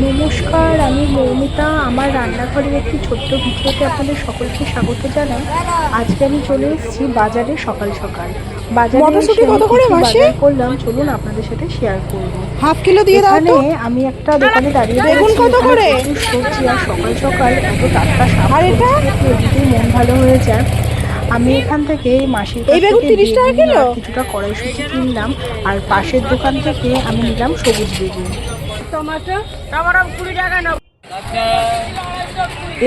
নমস্কার, আমি মৌমিতা। আমার রান্নাঘরের একটি ছোট্ট ভিডিওতে আপনাদের সকলকে স্বাগত জানাই। আজকে আমি চলে এসেছি বাজারে সকাল সকাল। বাজারে এসে আমি কি কি বাজার করলাম চলুন আপনাদের সাথে শেয়ার করব। হাফ কিলো দিয়ে দাও তো। এখানে আমি একটা দোকানে দাঁড়িয়ে বেগুন কত করে? প্রচুর সবজি, আর সকাল সকাল এত টাটকা শাক সবজি দেখে এমনিতেই মন ভালো হয়ে যায়। আমি এখান থেকে মাসির কাছ থেকে বেগুন আর কিছুটা কড়াইশুঁটি কিনলাম, আর পাশের দোকান থেকে আমি নিলাম সবুজ বেগুন।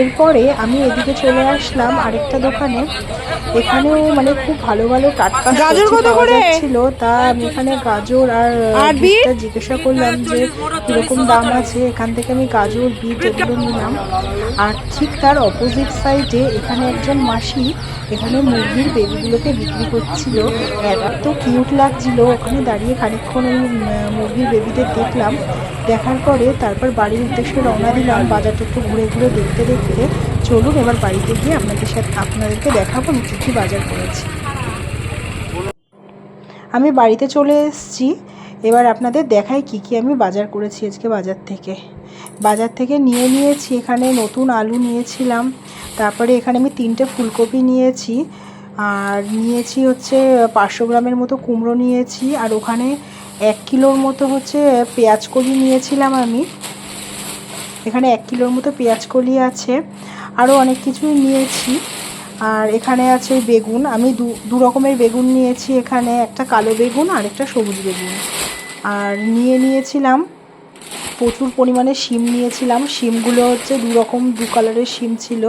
এরপরে আমি এদিকে চলে আসলাম আরেকটা দোকানে। এখানেও মানে খুব ভালো ভালো টাটকা গাজর কত করে ছিল, তা আমি এখানে গাজর আর বিটটা জিজ্ঞাসা করলাম যে কিরকম দাম আছে। এখান থেকে আমি গাজর বিট এগুলো নিলাম। আর ঠিক তার অপোজিট সাইডে এখানে একজন মাসি এখানে মুরগির বেবিগুলোকে বিক্রি করছিল। এত কিউট লাগছিল, ওখানে দাঁড়িয়ে খানিকক্ষণ ওই মুরগির বেবিদের দেখলাম। দেখার পরে তারপর বাড়ির উদ্দেশ্যে রওনা দিলাম। বাজারটা একটু ঘুরে ঘুরে দেখতে দেখতে চলুন এবার বাড়িতে গিয়ে আপনাদেরকে দেখাবো আমি কী কী বাজার করেছি। আমি বাড়িতে চলে এসেছি, এবার আপনাদের দেখাই কি কি আমি বাজার করেছি আজকে। বাজার থেকে নিয়েছি এখানে নতুন আলু নিয়েছিলাম, তারপরে এখানে আমি 3টে ফুলকপি নিয়েছি, আর নিয়েছি হচ্ছে 500 গ্রামের মতো কুমড়ো নিয়েছি, আর ওখানে 1 কিলোর মতো হচ্ছে পেঁয়াজকলি নিয়েছিলাম আমি। এখানে 1 কিলোর মতো পেঁয়াজকলি আছে, আরও অনেক কিছুই নিয়েছি। আর এখানে আছে বেগুন, আমি দু রকমের বেগুন নিয়েছি, এখানে একটা কালো বেগুন আর একটা সবুজ বেগুন। আর নিয়েছিলাম প্রচুর পরিমাণে শিম নিয়েছিলাম। শিমগুলো হচ্ছে দু কালারের শিম ছিল।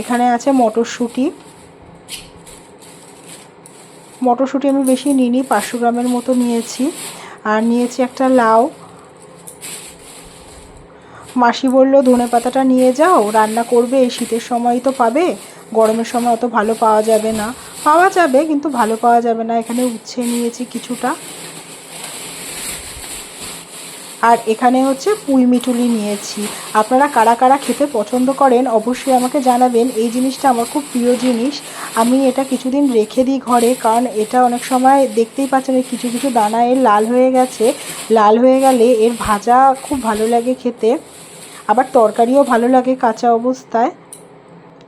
এখানে আছে মটরশুঁটি আমি বেশি নিইনি, 500 গ্রামের মতো নিয়েছি। আর নিয়েছি একটা লাউ। মাসি বলল ধনে পাতাটা নিয়ে যাও, রান্না করবে, এই শীতের সময় তো পাবে, গরমের সময় অত ভালো পাওয়া যাবে না। পাওয়া যাবে কিন্তু ভালো পাওয়া যাবে না। এখানে উচ্ছে নিয়েছি কিছুটা, আর এখানে হচ্ছে পুঁই মিঠুলি নিয়েছি। আপনারা কারা কারা খেতে পছন্দ করেন অবশ্যই আমাকে জানাবেন। এই জিনিসটা আমার খুব প্রিয় জিনিস। আমি এটা কিছুদিন রেখে দিই ঘরে, কারণ এটা অনেক সময় দেখতেই পাচ্ছেন কিছু কিছু দানা এর লাল হয়ে গেছে। লাল হয়ে গেলে এর ভাজা খুব ভালো লাগে খেতে, আবার তরকারিও ভালো লাগে কাঁচা অবস্থায়।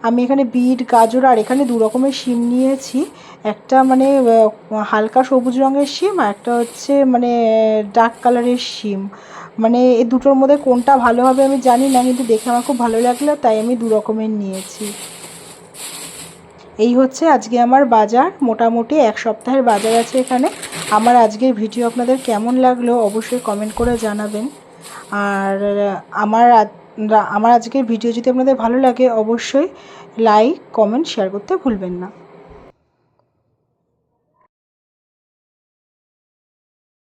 আমি এখানে বিট, গাজর আর এখানে 2 রকমের শিম নিয়েছি। একটা মানে হালকা সবুজ রঙের শিম, আর একটা হচ্ছে মানে ডার্ক কালারের শিম। মানে এই দুটোর মধ্যে কোনটা ভালো হবে আমি জানি না, কিন্তু দেখে আমার খুব ভালো লাগলো, তাই আমি 2 রকমের নিয়েছি। এই হচ্ছে আজকে আমার বাজার, মোটামুটি 1 সপ্তাহের বাজার আছে এখানে। আমার আজকের ভিডিও আপনাদের কেমন লাগলো অবশ্যই কমেন্ট করে জানাবেন। আর আমার আজকের ভিডিও যদি আপনাদের ভালো লাগে অবশ্যই লাইক, কমেন্ট, শেয়ার করতে ভুলবেন না।